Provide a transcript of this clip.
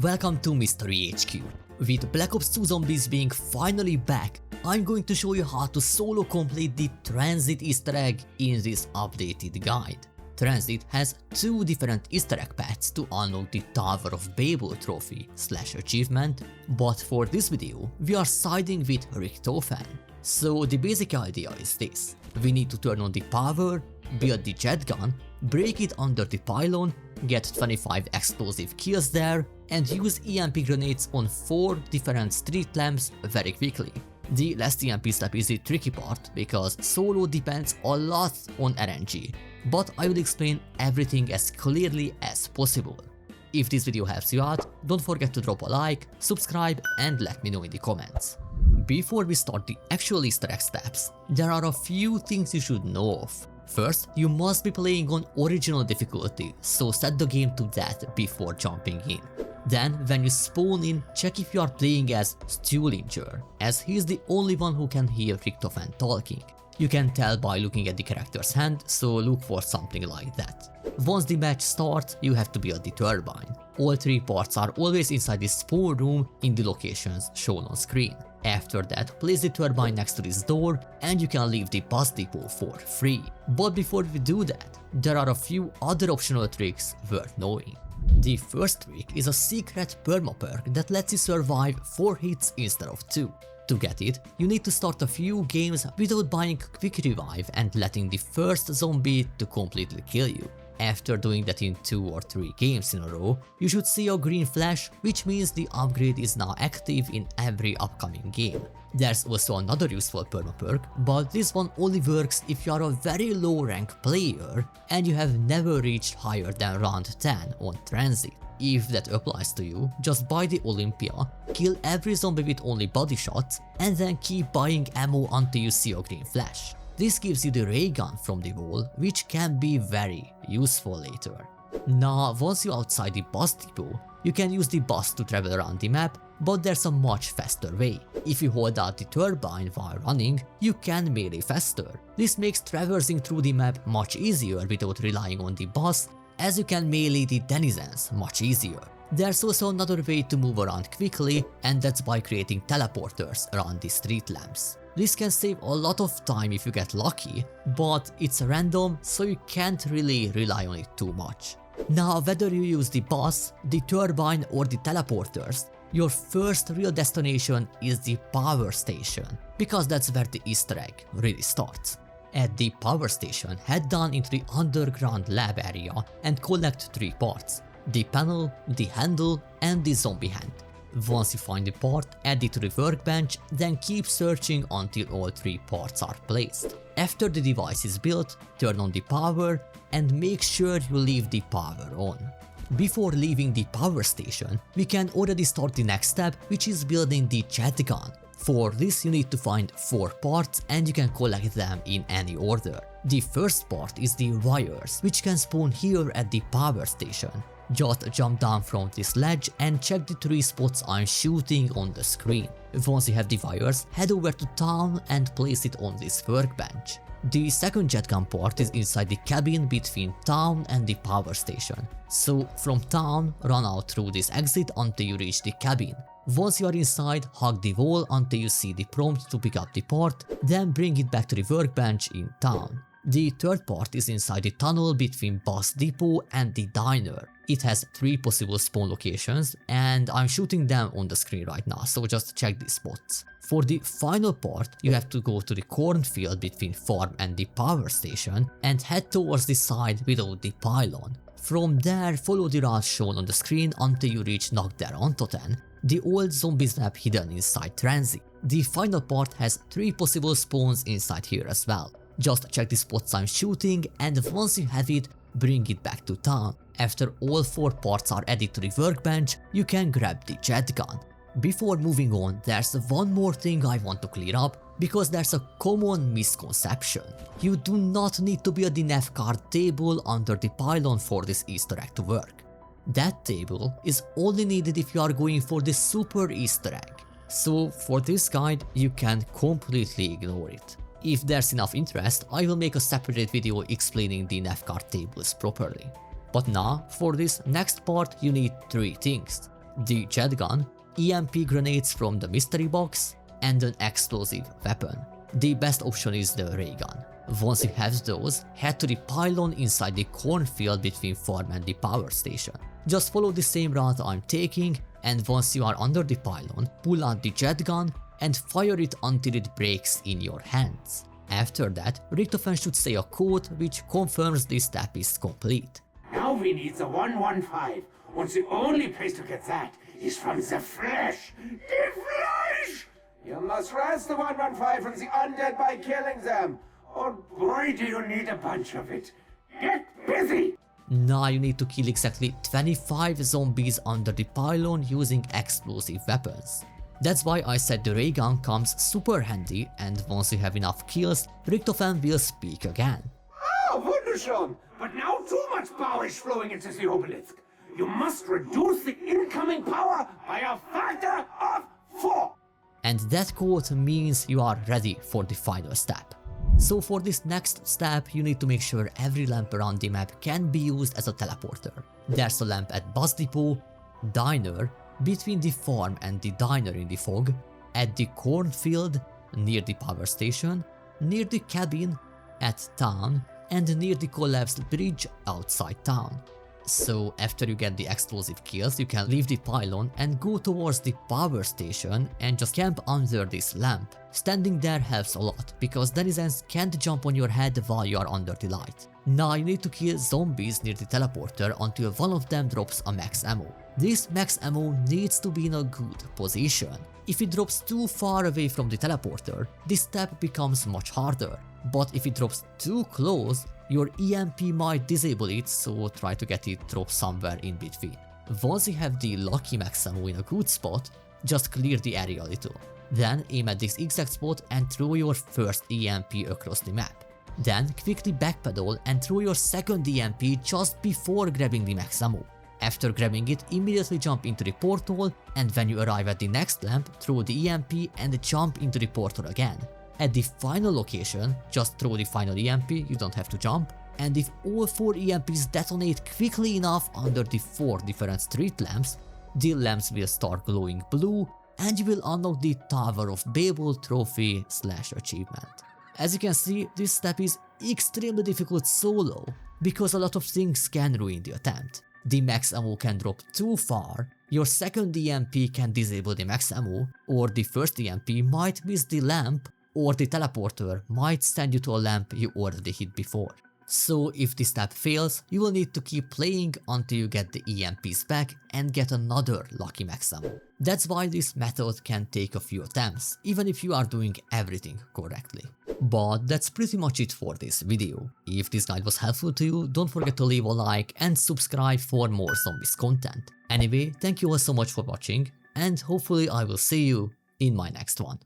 Welcome to MysteryHQ. With Black Ops 2 Zombies being finally back, I'm going to show you how to solo complete the Tranzit Easter Egg in this updated guide. Tranzit has two different Easter Egg paths to unlock the Tower of Babble trophy / achievement, but for this video, we are siding with Richtofen. So the basic idea is this: we need to turn on the power, build the jet gun, break it under the pylon, get 25 explosive kills there, and use EMP grenades on 4 different street lamps very quickly. The last EMP step is the tricky part because solo depends a lot on RNG, but I will explain everything as clearly as possible. If this video helps you out, don't forget to drop a like, subscribe and let me know in the comments. Before we start the actual Easter egg steps, there are a few things you should know of. First, you must be playing on original difficulty, so set the game to that before jumping in. Then, when you spawn in, check if you are playing as Stewlinger, as he is the only one who can hear Richtofen talking. You can tell by looking at the character's hand, so look for something like that. Once the match starts, you have to build the turbine. All 3 parts are always inside the spawn room in the locations shown on screen. After that, place the turbine next to this door and you can leave the bus depot for free. But before we do that, there are a few other optional tricks worth knowing. The first trick is a secret perma perk that lets you survive 4 hits instead of 2. To get it, you need to start a few games without buying quick revive and letting the first zombie to completely kill you. After doing that in 2 or 3 games in a row, you should see a green flash, which means the upgrade is now active in every upcoming game. There's also another useful perma perk, but this one only works if you are a very low rank player and you have never reached higher than round 10 on Transit. If that applies to you, just buy the Olympia, kill every zombie with only body shots, and then keep buying ammo until you see a green flash. This gives you the ray gun from the wall, which can be very useful later. Now, once you're outside the bus depot, you can use the bus to travel around the map, but there's a much faster way. If you hold out the turbine while running, you can melee faster. This makes traversing through the map much easier without relying on the bus, as you can melee the denizens much easier. There's also another way to move around quickly, and that's by creating teleporters around the street lamps. This can save a lot of time if you get lucky, but it's random, so you can't really rely on it too much. Now, whether you use the bus, the turbine or the teleporters, your first real destination is the power station, because that's where the Easter egg really starts. At the power station, head down into the underground lab area and collect 3 parts: the panel, the handle and the zombie hand. Once you find the part, add it to the workbench, then keep searching until all 3 parts are placed. After the device is built, turn on the power and make sure you leave the power on. Before leaving the power station, we can already start the next step, which is building the jet gun. For this you need to find 4 parts and you can collect them in any order. The first part is the wires, which can spawn here at the power station. Just jump down from this ledge and check the 3 spots I'm shooting on the screen. Once you have the wires, head over to town and place it on this workbench. The second jet gun part is inside the cabin between town and the power station. So from town, run out through this exit until you reach the cabin. Once you are inside, hug the wall until you see the prompt to pick up the part, then bring it back to the workbench in town. The third part is inside the tunnel between bus depot and the diner. It has 3 possible spawn locations and I'm shooting them on the screen right now, so just check the spots. For the final part, you have to go to the cornfield between farm and the power station and head towards the side without the pylon. From there, follow the route shown on the screen until you reach Toten, the old zombies map hidden inside Transit. The final part has 3 possible spawns inside here as well. Just check the spots I'm shooting and once you have it, bring it back to town. After all 4 parts are added to the workbench, you can grab the jet gun. Before moving on, there's one more thing I want to clear up, because there's a common misconception. You do not need to build the nav card table under the pylon for this Easter egg to work. That table is only needed if you are going for the super Easter egg. So for this guide, you can completely ignore it. If there's enough interest, I will make a separate video explaining the nav card tables properly. But now, for this next part you need 3 things. the jet gun, EMP grenades from the mystery box, and an explosive weapon. The best option is the ray gun. Once you have those, head to the pylon inside the cornfield between farm and the power station. Just follow the same route I'm taking, and once you are under the pylon, pull out the jet gun and fire it until it breaks in your hands. After that, Richtofen should say a code which confirms this step is complete. Now we need the 115, and the only place to get that is from the flesh. The flesh! You must wrest the 115 from the undead by killing them. Oh boy, do you need a bunch of it. Get busy! Now you need to kill exactly 25 zombies under the pylon using explosive weapons. That's why I said the ray gun comes super handy, and once you have enough kills, Richtofen will speak again. Oh, wunderschön! But now too much power is flowing into the obelisk. You must reduce the incoming power by a factor of 4! And that code means you are ready for the final step. So for this next step, you need to make sure every lamp around the map can be used as a teleporter. There's a lamp at bus depot, diner, between the farm and the diner in the fog, at the cornfield, near the power station, near the cabin, at town, and near the collapsed bridge outside town. So after you get the explosive kills, you can leave the pylon and go towards the power station and just camp under this lamp. Standing there helps a lot, because denizens can't jump on your head while you are under the light. Now you need to kill zombies near the teleporter until one of them drops a max ammo. This max ammo needs to be in a good position. If it drops too far away from the teleporter, this step becomes much harder. But if it drops too close, your EMP might disable it, so try to get it dropped somewhere in between. Once you have the lucky max ammo in a good spot, just clear the area a little. Then aim at this exact spot and throw your first EMP across the map. Then quickly backpedal and throw your second EMP just before grabbing the max ammo. After grabbing it, immediately jump into the portal, and when you arrive at the next lamp, throw the EMP and jump into the portal again. At the final location, just throw the final EMP, you don't have to jump, and if all 4 EMPs detonate quickly enough under the 4 different street lamps, the lamps will start glowing blue, and you will unlock the Tower of Babble trophy / achievement. As you can see, this step is extremely difficult solo, because a lot of things can ruin the attempt. The max ammo can drop too far, your second EMP can disable the max ammo, or the first EMP might miss the lamp, or the teleporter might send you to a lamp you already hit before. So if this step fails, you will need to keep playing until you get the EMPs back and get another lucky max ammo. That's why this method can take a few attempts, even if you are doing everything correctly. But that's pretty much it for this video. If this guide was helpful to you, don't forget to leave a like and subscribe for more zombies content. Anyway, thank you all so much for watching, and hopefully I will see you in my next one.